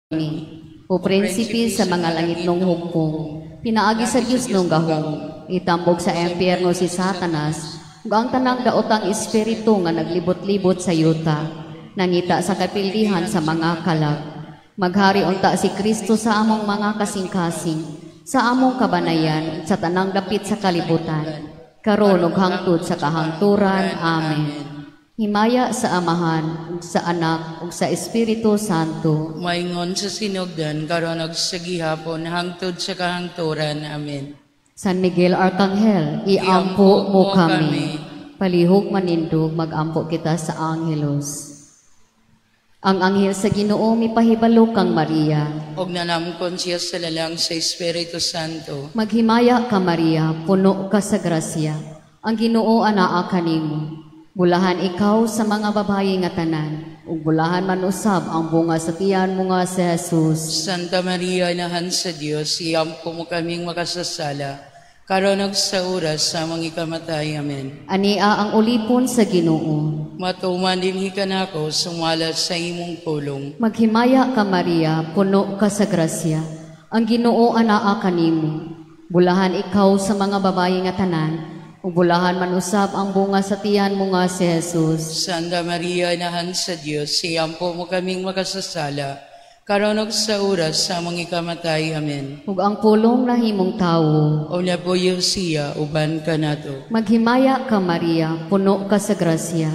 ni o prinsipe sa mga langit nung hugpong, pinaagi sa Diyos nung gahong, itambog sa empyerno si Satanas, ug ang tanang daotang espiritu nga naglibot-libot sa yuta, nangita sa kapildihan sa mga kalag. Maghari unta si Kristo sa among mga kasing-kasing, sa among kabanayan, sa tanang dapit sa kalibutan, karon ug hangtod sa kahangturan. Amen. Himaya sa Amahan, ug sa Anak, ug sa Espiritu Santo. Maingon sa sinugdan, karon ug sa gihapon, hangtod sa kahangturan. Amen. San Miguel Arcangel, iampo mo kami. Palihog manindog, magampo kita sa Angelos. Ang anghel sa Ginoo mipahibalo kang Maria. Og nanamkon siya sa lalang sa Espiritu Santo. Maghimaya ka Maria, puno ka sa grasya. Ang Ginoo anaa kanimo. Bulahan ikaw sa mga babayi nga tanan, ug bulahan man usab ang bunga sa tiyan mo nga si Jesus. Santa Maria, inahan sa Dios, iampo mo kaming makasasala, karon ug sa oras sa among ikamatay. Amen. Ania ang ulipon sa Ginoo. Matuman dinhi kanako, sumalat sa imong pulong. Maghimaya ka Maria, puno ka sa grasya. Ang Ginoo anaa kanimo. Bulahan ikaw sa mga babayi nga tanan, ug bulahan man usab ang bunga sa tiyan mo nga si Jesus. Santa Maria, inahan sa Dios, iampo mo kaming makasasala, karon ug sa oras sa among ikamatay. Amen. Ug ang pulong nahimong tawo. O nabuyo siya, uban ka nato. Maghimaya ka Maria, puno ka sa grasya.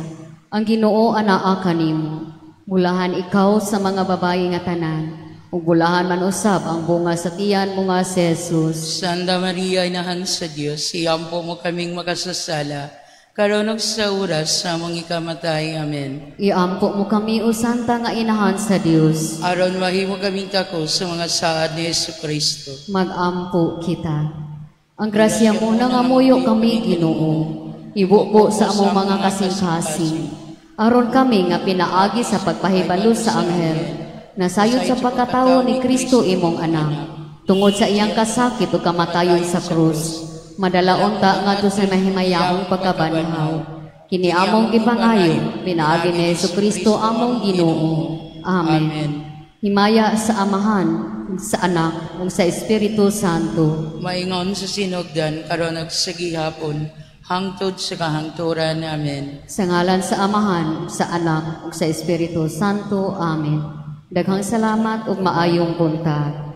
Ang Ginoo anaa kanimo. Bulahan ikaw sa mga babayi nga tanan, ug bulahan man usab ang bunga sa tiyan mo nga si Jesus. Santa Maria, inahan sa Dios, iampo mo kaming makasasala, karon ug sa oras sa among ikamatay. Amen. Iampo mo kami o Santa nga inahan sa Dios. Aron mahimo kaming tako sa mga saad ni Jesucristo. Magampo kita. Ang grasya mo na nga muyo kami Ginoo. Ibubo sa among mga kasing-kasing. Aron kami nga pinaagi sa pagpahibalo sa anghel. Nasayod sa pagkatawo ni Kristo imong anak. Tungod sa iyang kasakit o kamatayon sa krus, madalaon ta ngadto sa mahimayahong pagkabanhaw. Kini among gipangayo, pinaagi ni Jesucristo among Ginoo. Amen. Himaya sa Amahan, sa Anak, ug sa Espiritu Santo. Maingon sa sinugdan, karon ug sa gihapon, hangtod sa kahangturan. Amen. Sa ngalan sa Amahan, sa Anak, ug sa Espiritu Santo. Amen. Daghang salamat ug maayong buntag.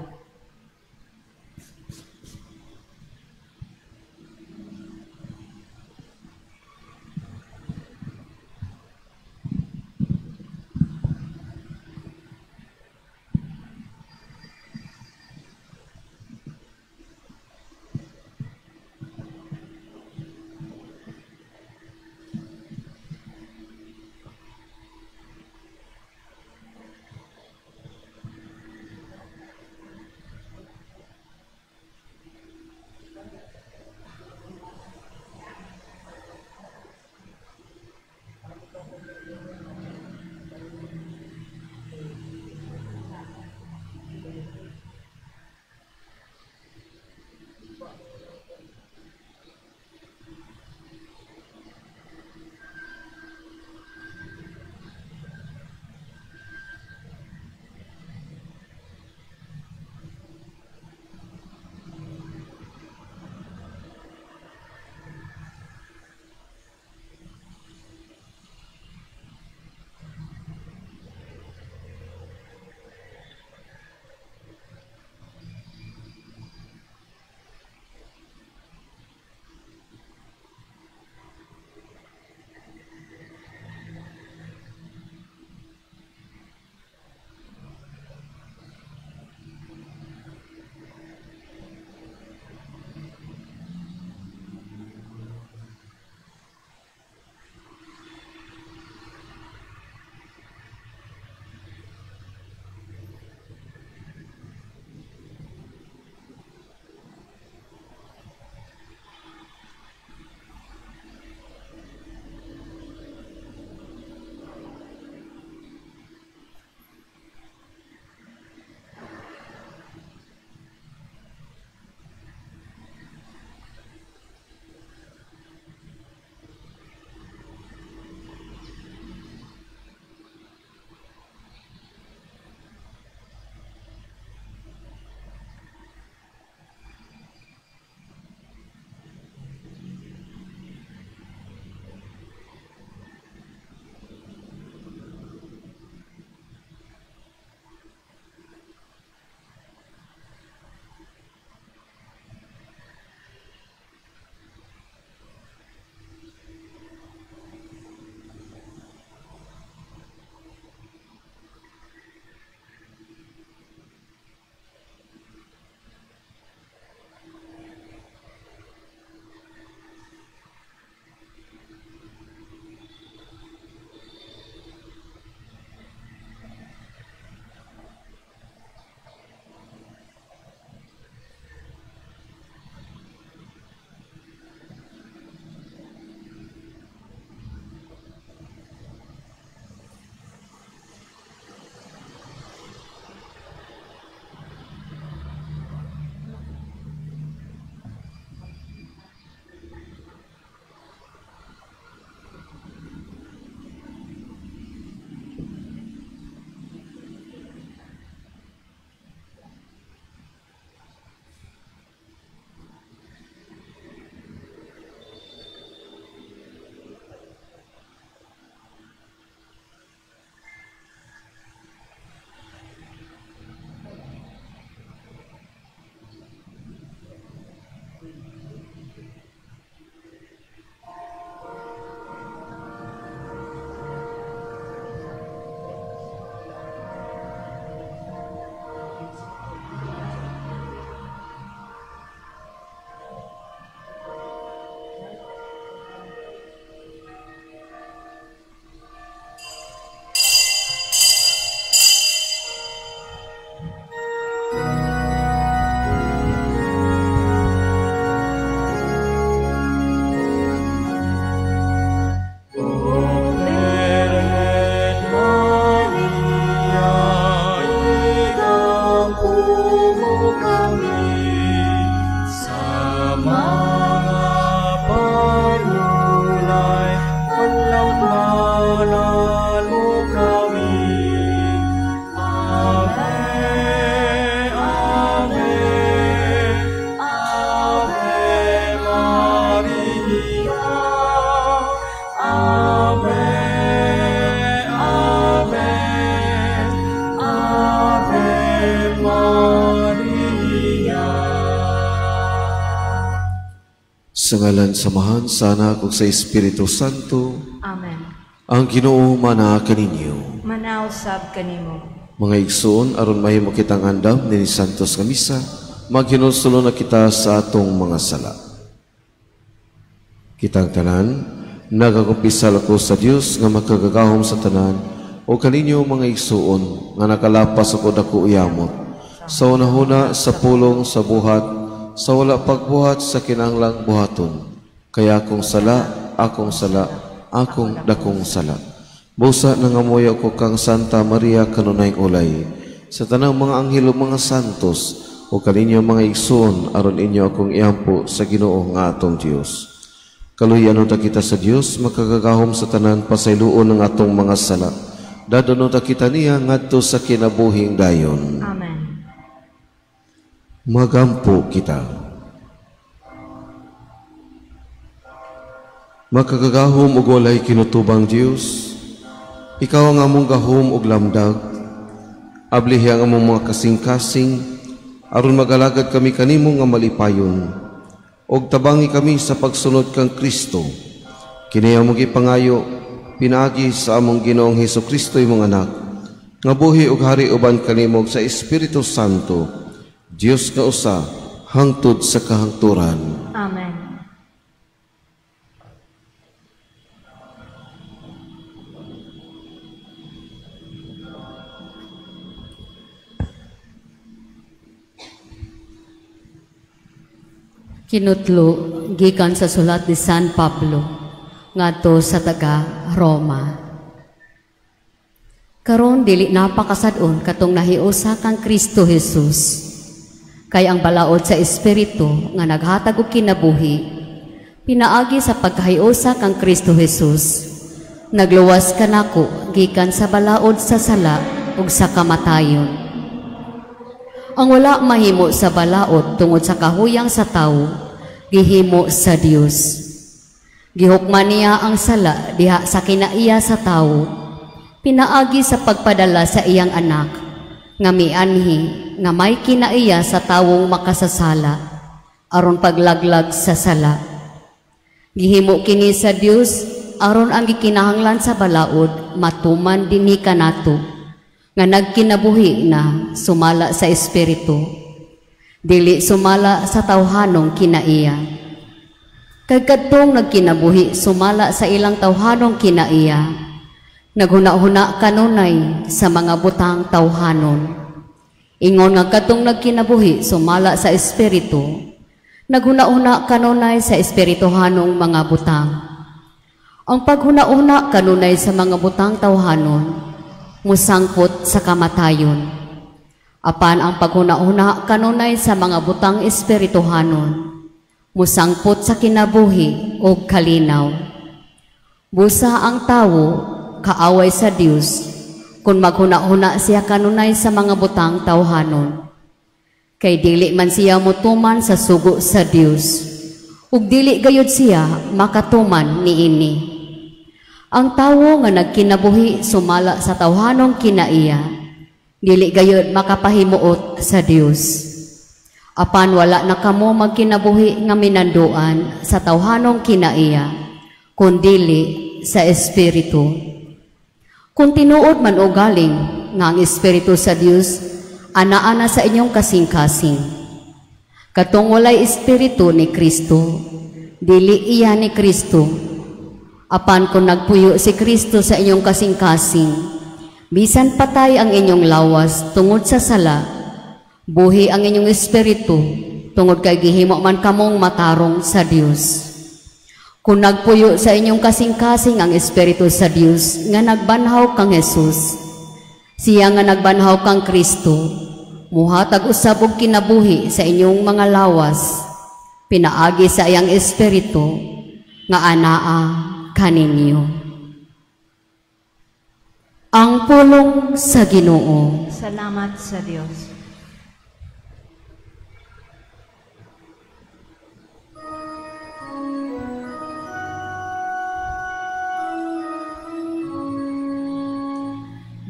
Sa ngalan samahan sana kung sa Espiritu Santo, Amen. ang Ginoo mana kaninyo. Manausab kanimo. Mga igsoon, aron mahimo kitang andam ni Santos nga misa, maghinulsulo na kita sa atong mga sala. Kitang tanan, nagakumpisal ako sa Dios nga makagagahom sa tanan, o kaninyo mga igsoon nga nakalapas ako dako uyamot, sa unahuna sa pulong sa buhat, sa wala pagbuhat sa kinahanglang buhaton, kaya akong sala, akong dakong sala. Busa nangamuya ko kang Santa Maria kanunay ulay, sa tanang mga anghelo mga santos, o kaninyo mga igsoon, aron inyo akong iampo sa Ginoo nga atong Dios. Kaluyan ta kita sa Dios, makagagahom sa tanan pasayloon ng atong mga sala. Dadano ta kita niya ngadto sa kinabuhing dayon. Amen. Magampo kita. Makagagahom ug walay kinutubang Dios, ikaw ang among gahom ug lamdag, ablihi ang among mga kasing-kasing, aron magalagad kami kanimo nga malipayon, og tabangi kami sa pagsunod kang Kristo. Kini among gipangayo, pinaagi sa among Ginoong Hesukristo imong anak, nga buhi ug hari uban kanimo sa Espiritu Santo, Dios nga usa, hangtod sa kahangturan. Amen. Kinutlo gikan sa sulat ni San Pablo ngadto sa taga Roma. Karon dili napakasadon katong nahiusa kang Kristo Jesus. Kay ang balaod sa Espiritu nga naghatag og kinabuhi, pinaagi sa pagkahiusa kang Kristo Jesus, nagluwas kanako gikan sa balaod sa sala ug sa kamatayon. Ang wala mahimo sa balaod tungod sa kahuyang sa tawo, gihimo sa Dios. Gihukman niya ang sala diha sa kinaiya sa tawo, pinaagi sa pagpadala sa iyang anak, nga mianhi nga may kinaiya sa tawong makasasala aron paglaglag sa sala. Gihimo kini sa Dios aron ang gikinahanglan sa balaod matuman dinhi kanato nga nagkinabuhi na sumala sa Espiritu, dili sumala sa tawhanong kinaiya. Kag kadtong nagkinabuhi sumala sa ilang tawhanong kinaiya, naghuna-huna kanunay sa mga butang tawhanon. Ingon nga katong nagkinabuhi sumala sa Espiritu, naghuna-huna kanunay sa espirituhanong mga butang. Ang paghuna-huna kanunay sa mga butang tawhanon, musangpot sa kamatayon. Apan ang paghuna-huna kanunay sa mga butang espirituhanon, musangpot sa kinabuhi o kalinaw. Busa ang tawo kaaway sa Dios kung maghuna-huna siya kanunay sa mga butang tawhanon. Kay dili man siya mutuman sa sugo sa Dios, ug dili gayud siya makatuman niini. Ang tawo nga nagkinabuhi sumala sa tawhanong kinaiya, dili gayud makapahimuot sa Dios. Apan wala na kamo magkinabuhi nga minanduan sa tawhanong kinaiya, kundili sa Espiritu. Kung tinuod man o galing nga ang Espiritu sa Dios ana-ana sa inyong kasing-kasing. Katong walay Espiritu ni Kristo, dili iya ni Kristo. Apan kung nagpuyo si Kristo sa inyong kasing-kasing, bisan patay ang inyong lawas tungod sa sala, buhi ang inyong Espiritu tungod kay gihimo man kamong matarong sa Dios. Kung nagpuyo sa inyong kasing-kasing ang Espiritu sa Dios nga nagbanhaw kang Jesus, siya nga nagbanhaw kang Kristo, muhatag usab og kinabuhi sa inyong mga lawas, pinaagi sa iyang Espiritu nga anaa kaninyo. Ang pulong sa Ginoo. Salamat sa Dios.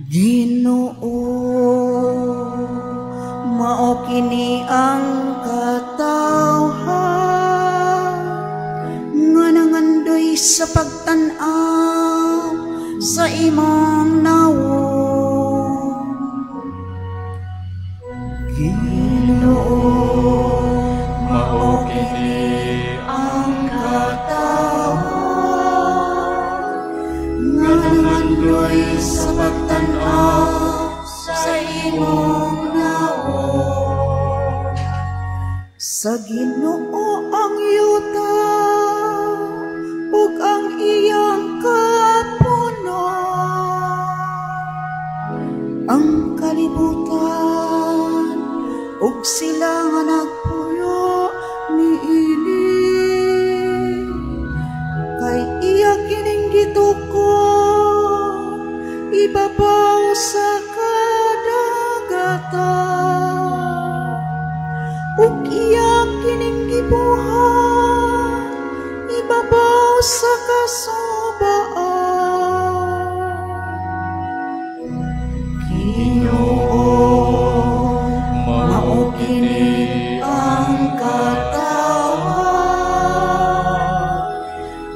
Ginoo, mao kini ang katawhan sa pagtanaw sa imong nawo. Ginoo, mao kini ang katawan nga nangandoy sa pagtanaw sa imong nawo. Sa Ginoo ang yuta ug ang iyang kapunon, ang kalibutan ug sila nga nagpuyo niini. Kay iya kining gitukod ibabaw sa kadagatan, ug iya kining gibuhat ibabaw sa kasubaan. Ginoo, mao kini ang katawan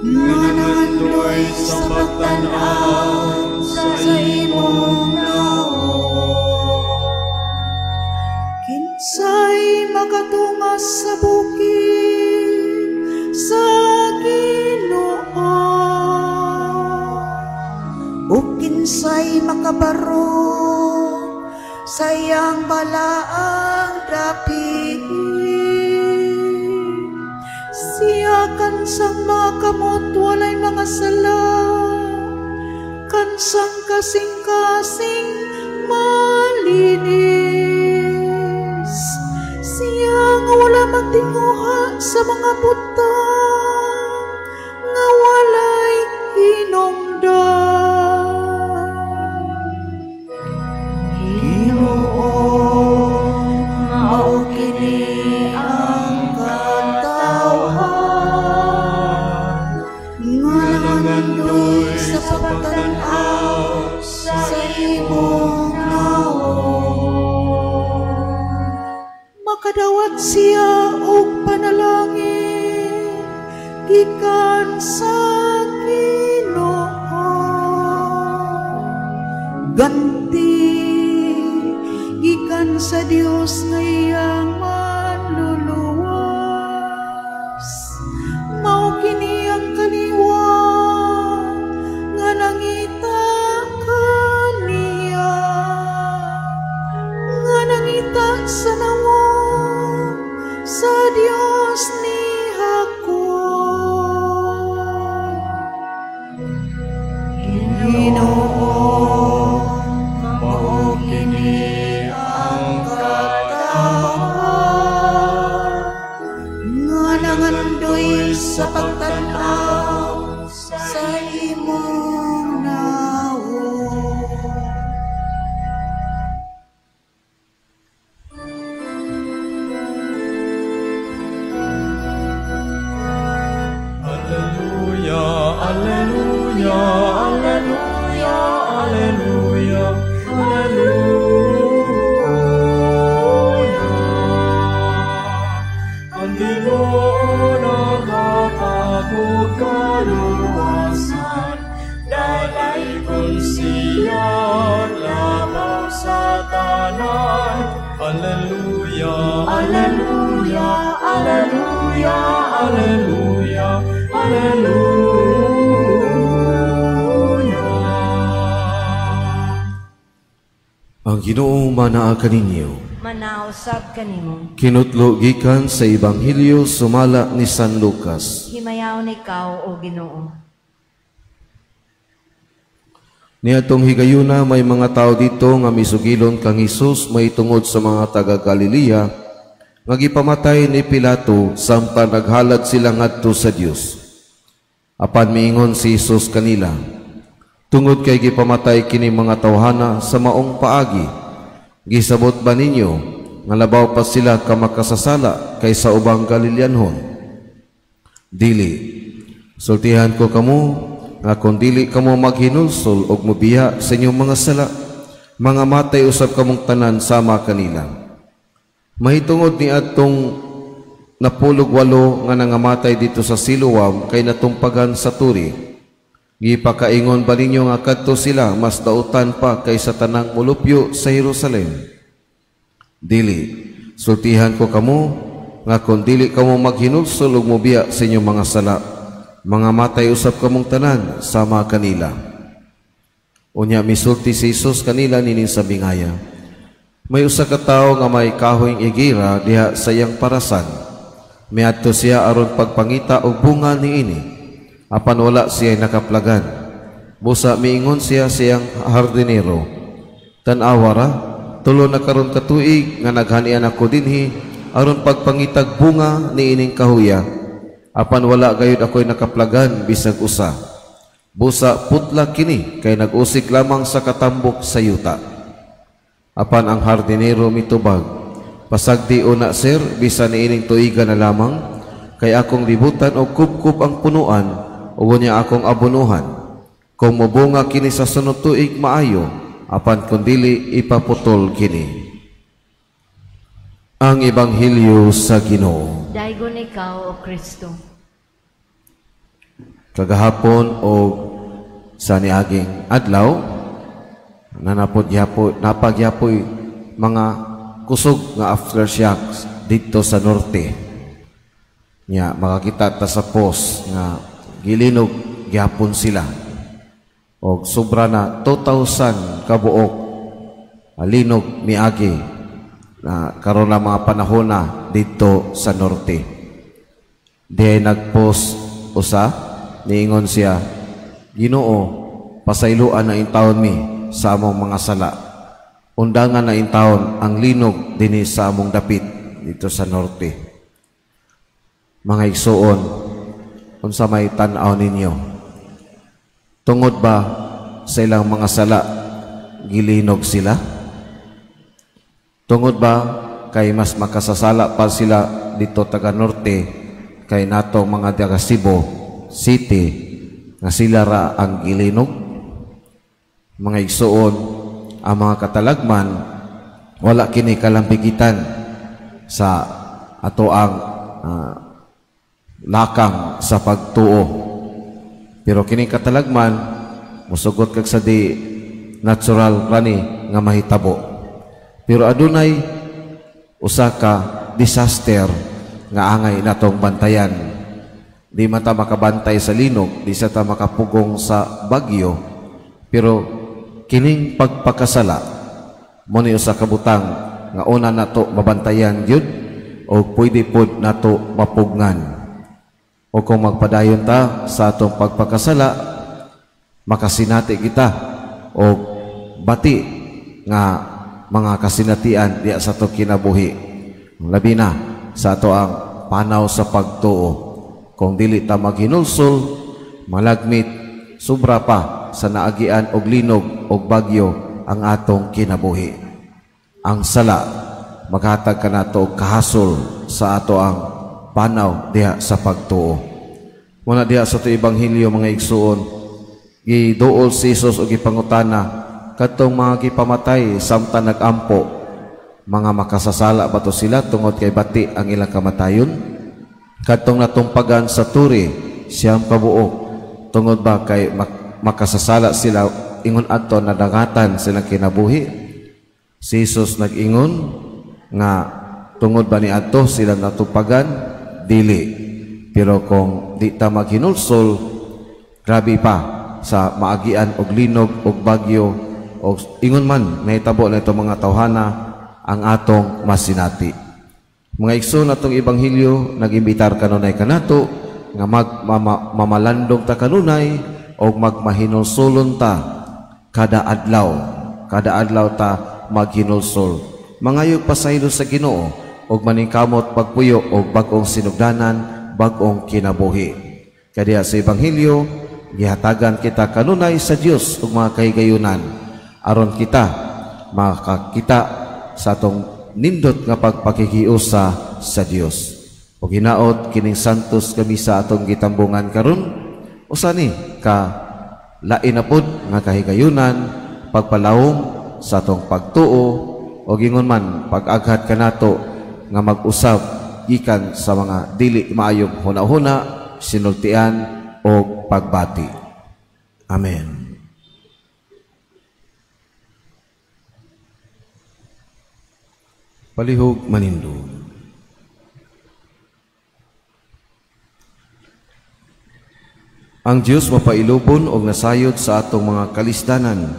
nga nandoy sa pagtanaw sa imong nawo. Kinsay makatungas sa bukid sa Ginoo, o kinsay makabarog sa iyang balaang dapit. Siya kansang makamot walay mga sala, kansang kasing-kasing malinis. Siya nga wala magtinguha sa mga butang nga walay hinungdan. Ginoo, mao kini ang katawan nga nangandoy sa pagtanaw sa imong nawo. Makadawat siya og panalangin gikan sa Ginoo, ganti gikan sa Dios nga iyang manluluwas. Mao kini ang kaliwat nga nangita kaniya, nga nangita sa nawong sa Dios ni Jacob. Ginoo, mao kini ang katawan nga nangandoy sa pagtanaw sa imong nawo. Alleluia, alleluia, alleluia, alleluia, alleluia. Ang Ginoo naghatagod kaluwasan, dalay kon siya labaw sa tanan. Alleluia, alleluia, alleluia, alleluia, alleluia. Ang Ginoo manaa kaninyo. Manausab kanimo. Kinutlo gikan sa Ebanghelyo sumala ni San Lucas. Himayaw ni ikaw o Ginoo. Niadtong higayuna may mga tao dito nga misugilon kang Hesus may tungod sa mga taga Galilea nga gipamatay ni Pilato samtang naghalad sila ngadto sa Dios. Apan miingon si Hesus kanila, tungod kay gipamatay kini mga tawhana sa maong paagi, gisabot ba ninyo nga labaw pa sila ka makasasala kaysa ubang Galileanhon? Dili, sultihan ko kamo nga kung dili kamo maghinulsol og mobiya sa inyong mga sala, mga matay usab kamong tanan sama kanila. Mahitungod ni atong napulog 8 nga nangamatay dito sa Siloam kay natumpagan sa turi. Gipakaingon ba ninyo nga kadto sila mas dautan pa kaysa tanang mulupyo sa Jerusalem? Dili, sultihan ko kamo nga kung dili kamo maghinulsol ug mobiya sa inyong mga sala, mga matay usab kamong tanan sama kanila. Unya misulti si Jesus kanila nining sa bingaya. May usa ka tawo nga may kahoyng igira diha sa iyang parasan. Miadto siya aron pagpangita og bunga niini. Apan wala siya nakaplagan. Busa miingon siya siyang hardinero, tan-awara, tulo na karon ka tuig nga naghanian ako dinhi aron pagpangitag bunga niining kahuya. Apan wala gayud ako'y nakaplagan bisag usa. Busa putla kini kay nag-usik lamang sa katambok sa yuta. Apan ang hardinero mitubag, pasagdi una sir, bisan niining tuiga na lamang, kay akong libutan o kubkub ang punuan, o niya akong abunuhan. Kung mabunga kini sa sunod tuig maayo, apan kung dili ipaputol kini. Ang Ebanghelyo sa Ginoo. Daigon ikaw, O Kristo. Kagahapon o sa niaging adlaw, napagyapoy mga kusog nga aftershocks dito sa norte. Nya makakita ta sa post nga gilinog gyapon sila. Og sobra na 2,000 kabuok alinog miagi na karon na mga panahon na dito sa norte. Di nagpost usa, niingon siya, Ginoo, pasayloan na intawon mi sa among mga sala. Undangan na intawon ang linog dinhi sa among dapit dito sa norte. Mga igsuon, unsa may tan-aw ninyo? Tungod ba sa ilang mga sala gilinog sila? Tungod ba kay mas makasasala pa sila dito taga norte kay nato mga taga Cebu City nga sila ra ang gilinog? Mga igsuon, ang mga katalagman wala kini kalambigitan sa ato ang lakang sa pagtuo. Pero kini katalagman musugot kag sa di natural rani nga mahitabo. Pero adunay usa ka disaster nga angay natong bantayan. Di man ta makabantay sa linog, di sa ta makapugong sa bagyo, pero kining pagpakasala mo ni usa ka butang nga una nato mabantayan gyud o pwede pod nato mapugnan. O kung magpadayon ta sa atong pagpakasala, makasinati kita o bati nga mga kasinatian diya sa ato kinabuhi. Labi na sa ato ang panaw sa pagtuo. Kung dili ta maghinulsol, malagmit, sobra pa sa naagian og linog og bagyo ang atong kinabuhi. Ang sala, maghatag ka nato og kahasol sa ato ang panaw diha sa pagtuo. Muna diha sa ito Ebanghelyo mga igsuon, giduol si Jesus o gipangutana katong mga gipamatay samtang nagampo, mga makasasala ba to sila tungod kay bati ang ilang kamatayon? Katong natumpagan sa turi siyam kabuok, tungod ba kay makasasala sila ingon adto na dagatan silang kinabuhi? Si Jesus nag-ingon nga tungod ba ni adto sila natumpagan? Dili. Pero kung di ta maghinulsol, grabe pa sa maagian og linog og bagyo og ingon man nahitabo na itong mga tawhana ang atong masinati. Mga igsoon natong Ebanghelyo, nag-imbitar kanunay kanato nga mamalandong ta kanunay og magmahinulsolon ta kada adlaw. Kada adlaw ta maghinulsol. Mangayog pasaylo sa Ginoo og maningkamot pagpuyo og bag-ong sinugdanan, bag-ong kinabuhi. Kadiya sa Ebanghelyo, gihatagan kita kanunay sa Dios ug mga kahigayunan aron kita makakita sa atong nindot nga pagpakikiusa sa Dios. Ug hinaot kining santos kami sa atong gitambungan karon, usa ni ka lain na pod nga kahigayunan, pagpalawom sa atong pagtuo o gingon man pag-aghat kanato nga mag-usab gikan sa mga dili maayong huna-huna, sinultian o pagbati. Amen. Palihog manindog. Ang Dios mapailubon og nasayod sa atong mga kalisdanan.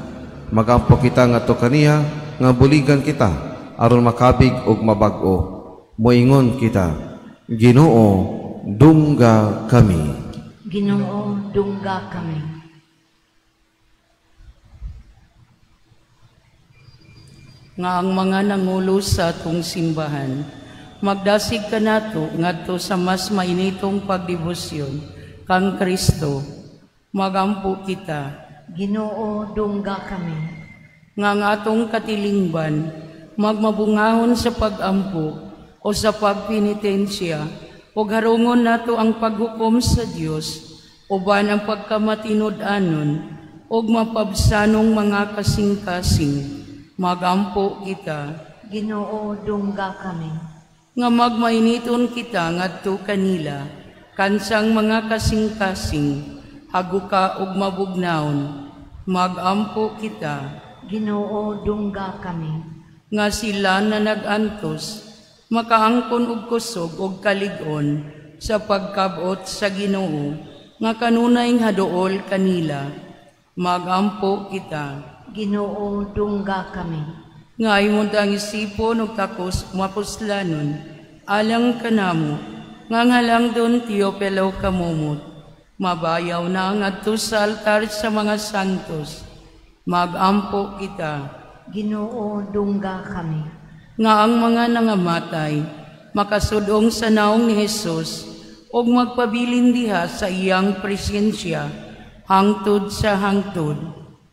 Magampo kita ngadto kaniya nga buligan kita aron makabig og mabag-o. Moingon kita, Ginoo, dungga kami. Ginoo, dungga kami. Nga ang mga nangulo sa atong simbahan, magdasig ka nato ngadto sa mas mainitong pagdebosyon kang Kristo. Magampo kita. Ginoo, dungga kami. Nga ang atong katilingban, magmabungahon sa pagampo o sa pagpenitensya, o harungon nato ang paghukom sa Dios, uban ang pagkamatinud-anon, o mapabsanong mga kasing-kasing. Magampo kita. Ginoo, dungga kami. Nga magmainiton kita ngadto kanila, kansang mga kasing-kasing, haguka ug mabugnaon. Magampo kita. Ginoo, dungga kami. Nga sila na nagantos, makaangkon og kusog og kalig-on sa pagkabot sa Ginoo, nga kanunay haduol kanila. Magampo kita. Ginoo, dungga kami. Nga imong ang isipon ug takos mapuslanon, alang kanamo, nga ngalang don Teopelo kamumot, mabayaw na ngadto sa altar sa mga santos. Magampo kita. Ginoo, dungga kami. Nga ang mga nangamatay, makasudong sa naong ni Jesus, og magpabilin diha sa iyang presensya, hangtod sa hangtod.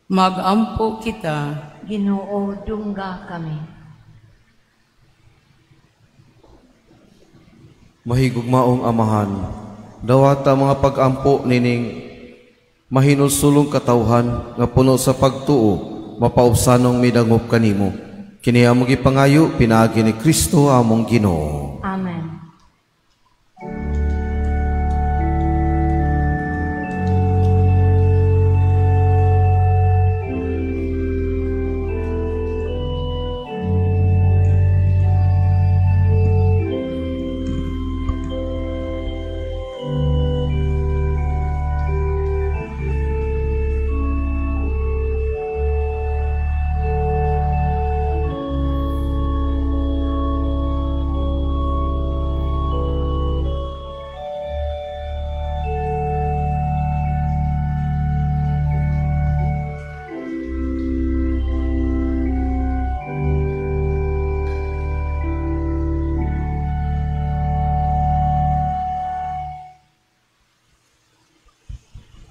Magampo kita. Ginoo, dungga kami. Mahigugmaong Amahan, dawata mga pagampo nining mahinulsulong katawhan nga puno sa pagtuo, mapaubsanong midangop kanimo. Kini among gipangayo pinaagi ni Kristo among Ginoo. Amen.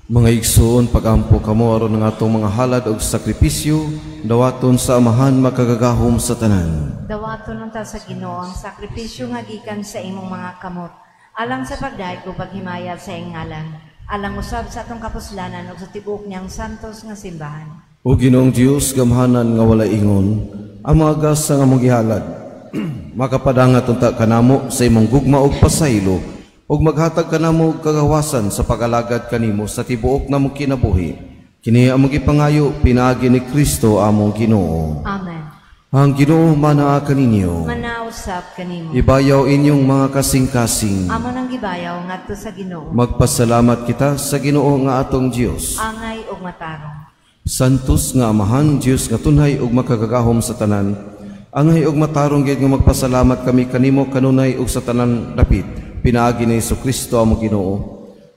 Mga igsoon, pagampo kamo aron ng atong mga halad og sakripisyo, dawaton sa Amahan makagagahom sa tanan. Dawaton unta sa Ginoo ang sakripisyo nga gikan sa imong mga kamot, alang sa pagdayeg ug paghimaya sa iyang ngalan, alang usab sa atong kapuslanan ug sa tibuok niyang santos nga simbahan. O Ginoong Dios, gamhanan nga wala ingon, ang mga gas nga among gihalad, makapadangat unta kanamo sa imong gugma ug pasaylo, ug maghatag kanamo og kagawasan sa pag-alagad kanimo sa tibuok namong kinabuhi. Kini among gipangayo pinaagi ni Kristo among Ginoo. Amen. Ang Ginoo manaa kaninyo. Manausap kanimo. Ibayaw inyong mga kasing-kasing. Amo nang gibayaw ngadto sa Ginoo. Magpasalamat kita sa Ginoo nga atong Dios. Angay ug matarong. Santos nga Amahan, Dios nga tunhay ug makagagahom sa tanan. Angay ug matarong gid nga magpasalamat kami kanimo kanunay ug sa tanan dapit. Pinaagi ni Jesucristo among Ginoo.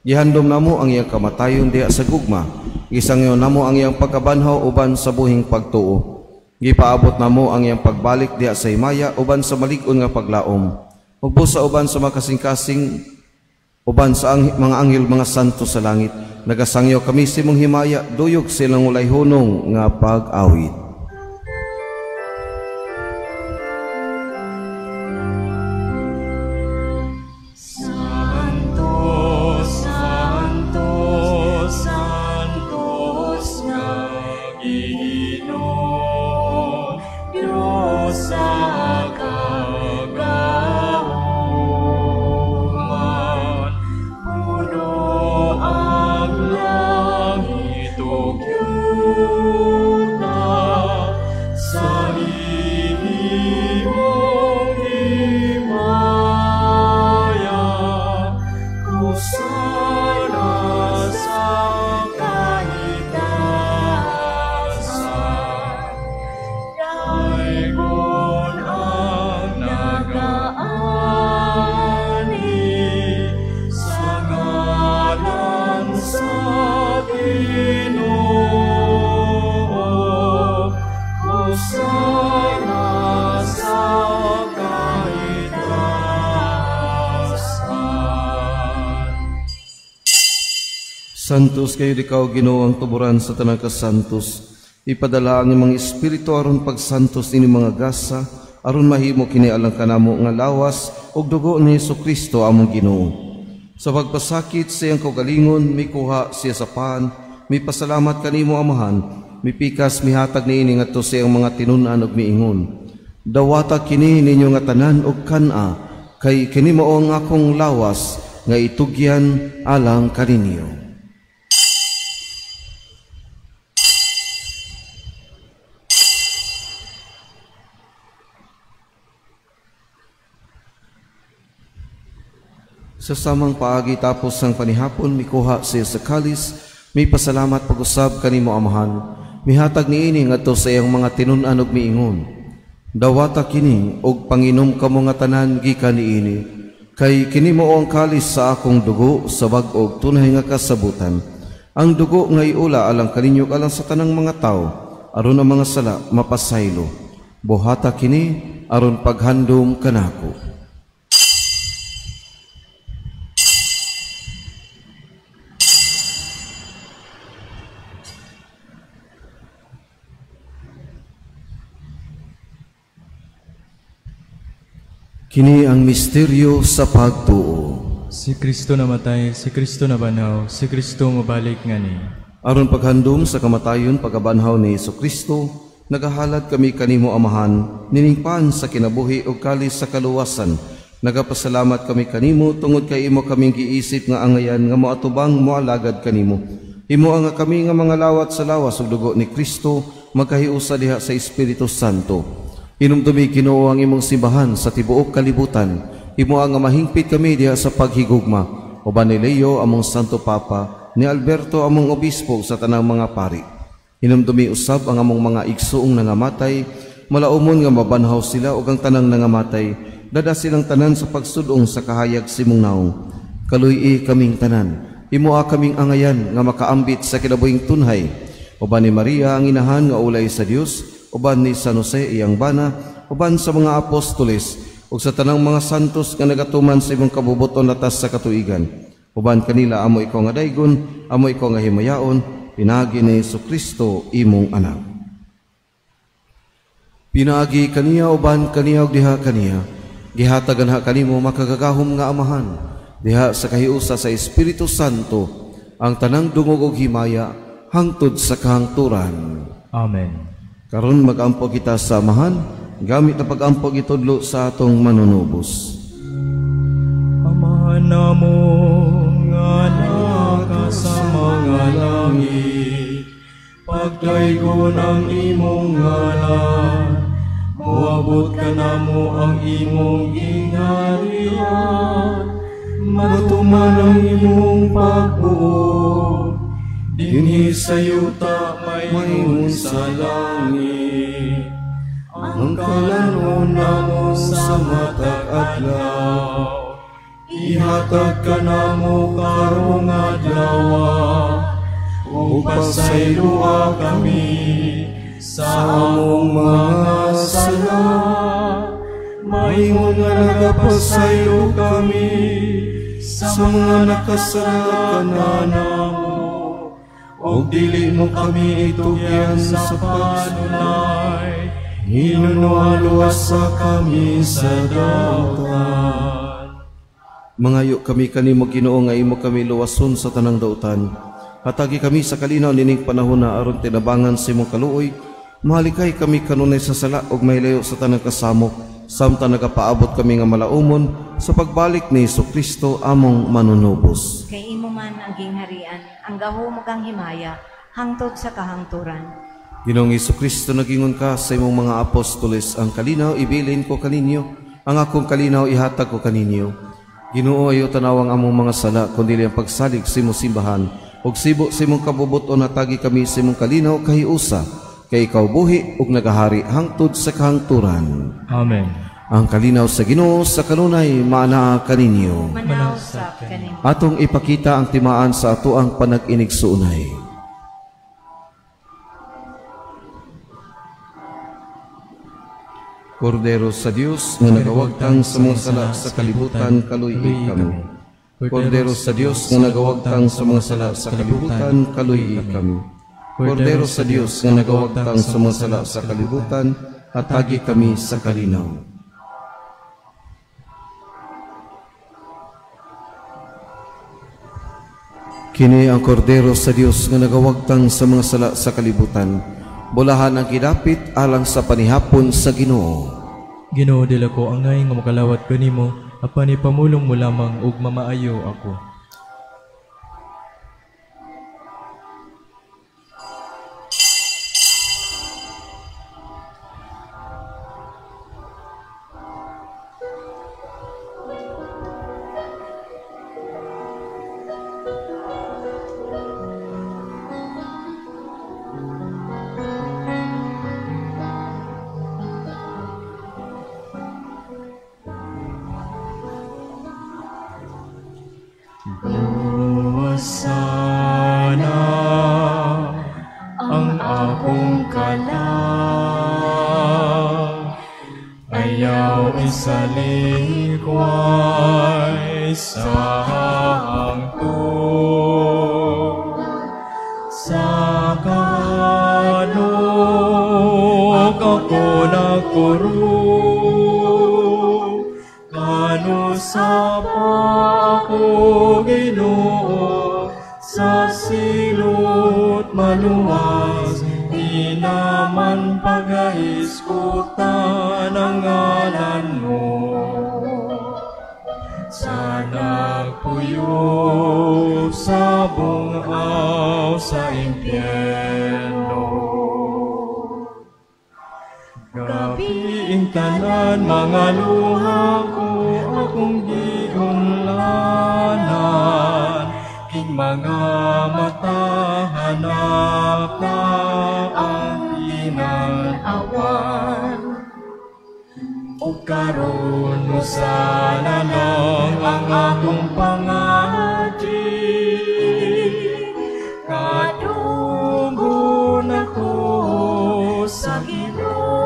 Gihandom namo ang iyang kamatayon diha sa gugma. Gisangyo namo ang iyang pagkabanhaw uban sa buhing pagtuo. Gipaabot namo ang iyang pagbalik diha sa himaya uban sa malig-on nga paglaom. Ug busa uban sa makasing-kasing uban sa mga anghel mga santo sa langit. Nagasangyo kami sa imong himaya duyok silang ulay hunong nga pag-awit. Santos kayo ikaw Ginoo ang tuburan sa tanang kasantos. Ipadala ang imong espiritu aron pagsantos ini mga gasa aron mahimo kini alang kanamo nga lawas ug dugo ni Jesucristo among Ginoo. Sa pagpasakit sa iyang kaugalingon mikuha siya sa paan, mipasalamat kanimo Amahan, mipikas mihatag niini ngadto sa iyang mga tinun-an ug miingon. Dawata kini ninyo nga tanan ug kan-a, kay kini mao ang akong lawas nga itugyan alang kaninyo. Sa samang paagi tapos ang panihapon mikuha siya sa kalis, may pasalamat pag-usab kanimo Amahan, mihatag niini ngadto sa iyang mga tinun-an ug miingon. Dawata kini og panginom kamo nga tanan gikan niini, kay kini mao ang kalis sa akong dugo sa bag-og tunay nga kasabutan. Ang dugo nga iula alang kaninyo alang sa tanang mga tao, aron ang mga sala mapasaylo. Buhata kini aron paghandom kanako. Kini ang misteryo sa pagtuo. Si Kristo namatay, si Kristo nabanhaw, si Kristo mabalik ngani. Aron paghandom sa kamatayon pagabanhaw ni Jesucristo, nagahalad kami kanimo Amahan, niningpan sa kinabuhi ug kalis sa kaluwasan. Nagapasalamat kami kanimo tungod kay imo kaming giisip nga angayan nga moatubang moalagad kanimo. Imo nga kami nga mga lawat sa lawas ug dugo ni Kristo magkahiusa diha sa Espiritu Santo. Inumdumi Ginoo ang imong simbahan sa tibuok kalibutan. Imo ang mahingpit kami diha sa paghigugma. Uban ni Leo among Santo Papa, ni Alberto among obispo sa tanang mga pari. Inumdumi usab ang among mga igsuong nangamatay, malaumon nga mabanhaw sila ug ang tanang nangamatay, dada silang tanan sa pagsudong sa kahayag simong naong. Kaluy-i kaming tanan. Imo kaming angayan nga makaambit sa kinabuhing tunhay. Uban ni Maria ang inahan nga ulay sa Dios, uban ni San Jose iyang bana, uban sa mga apostoles, ug sa tanang mga santos nga nagatuman sa imong kabubuton latas sa katuigan. Uban kanila amo ikaw nga daygon, amo ikaw nga himayaon, pinagi ni Jesucristo imong anak. Pinagi kaniya uban kaniya ug diha kaniya, gihatagan ha kanimo makagagahom nga Amahan, diha sa kahiusa sa Espiritu Santo, ang tanang dungog ug himaya hangtod sa kahangturan. Amen. Karon mag-ampo kita sa Amahan, gamit na pag-ampo itudlo sa atong manunubos. Amahan namo nga naka sa mga langit, pagdaygon ang imong ngalan, moabot ka namo ang imong gingharian, matuman ang imong pagbuo. Dinhi sa yuta mayroon sa langit, ang kalanon namo sa matag adlaw, ihatag ka namo karong adlaw, upasayloa kami sa among mga sala, maingon nga nagapasaylo kami sa mga nakasala kanamo. O dili mo kami itugyan sa panunay, hinunualuasa kami sa dautan. Mangayo kami kanimo Ginoo nga imo kami luwason sa tanang dautan. Hatagi kami sa kalinaw nining panahon na aron tinabangan sa imong kaluoy. Mahalikay kami kanunay sa sala ug mahilayo sa tanang kasamok, samtang nagapaabot kami nga malaumon sa pagbalik ni Jesucristo among manunubos. Kay imo man ang gingharian, ang gahom ug ang himaya, hangtod sa kahangturan. Ginoong Jesucristo, nagingon ka sa imong mga apostoles, ang kalinaw ibilin ko kaninyo, ang akong kalinaw ihatag ko kaninyo. Ginoo, ayo tanawang among mga sala, kundi ang pagsalig sa imong simbahan, ug sibo sa imong kabubuton natagi kami sa imong kalinaw kahiusa, kay ikaw buhi ug nagahari hangtod sa kahangturan. Amen. Ang kalinaw sa Ginoo sa kanunay maanaa kaninyo. Manausap kaninyo. Atong ipakita ang timaan sa atoang panag-inig suunay. Kordero sa Dios nga nagawagtang sa mga sala sa kalibutan, kaluy kami. Kordero sa Dios nga nagawagtang sa mga sala sa kalibutan, kaluhi kami. Kordero sa Dios nga nagawagtang sa mga sala sa kalibutan, hatagi kami sa kalinaw. Kini ang Kordero sa Dios nga nagawagtang sa mga sala sa kalibutan, bulahan ang kidapit alang sa panihapon sa Ginoo. Ginoo, dila ko angay nga makalawat kanimo, apan ipamulong mo lamang ug mamaayo ako. Sana ang akong kalang, ayaw isalikway sa hangtod. Sa kahanok ako nagkurong, kano sa ako Ginoo, sa silot maluwas, di naman pag-aiskutan ang ngalan mo. Sa nagpuyo sa bungaw sa impyerno, gabiing tanan mga luha ko akong giunlanan, king mga mata hanap na ang inanawan. O karon mo sana lang ang akong pangadi, kadunggo na ko sa Ginoo,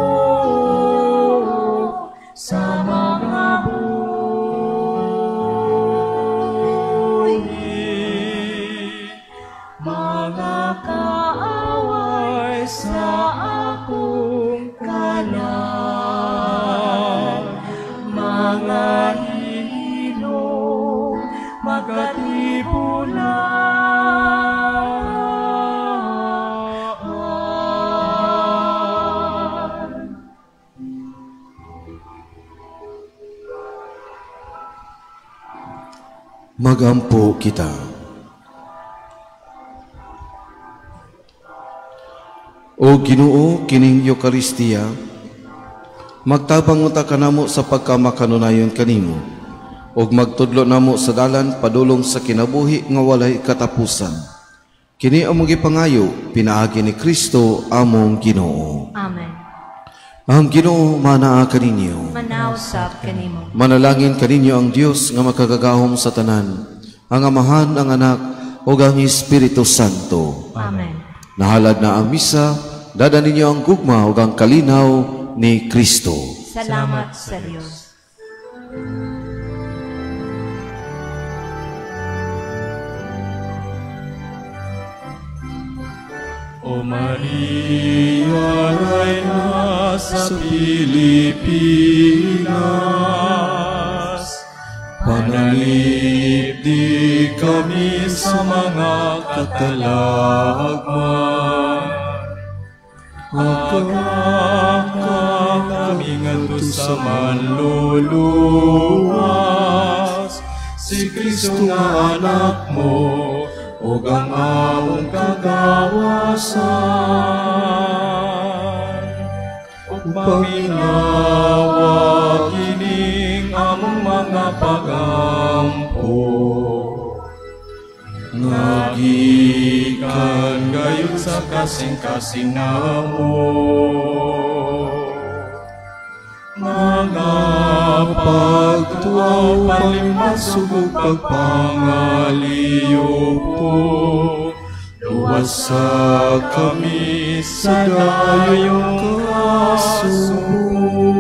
sa mga mga kaaway sa akong kanan, mga hilong magatibulaan. Magampo kita. O Ginoo, kining Eucharistia, magtabang uta kanamo sa pagkamakanonayon kanimo, ug magtudlo namo sa dalan padulong sa kinabuhi nga walay katapusan. Kini among gipangayo pinaagi ni Kristo among Ginoo. Amen. Ang Ginoo manaa kaninyo. Manausap kanimo. Manalangin kaninyo ang Dios nga makagagahom sa tanan, ang Amahan, ang Anak, ug ang Espiritu Santo. Amen. Nahalad na ang misa, dada ninyo ang gugma ug ang kalinaw ni Kristo. Salamat sa Diyos. O Maria, Reyna sa Pilipinas, panalip di kami sa mga katalagman. Pagkaka kami ngadto sa manluluwas, si Kristo nga anak mo, ug ang among kagawasan. Ug paminawa kining among mga pagampo, ngagikan gayud sa kasing-kasing namo. Mga pagtuaw, palimasug, pagpangaliyo po, luwasa kami sa dayong kasugo.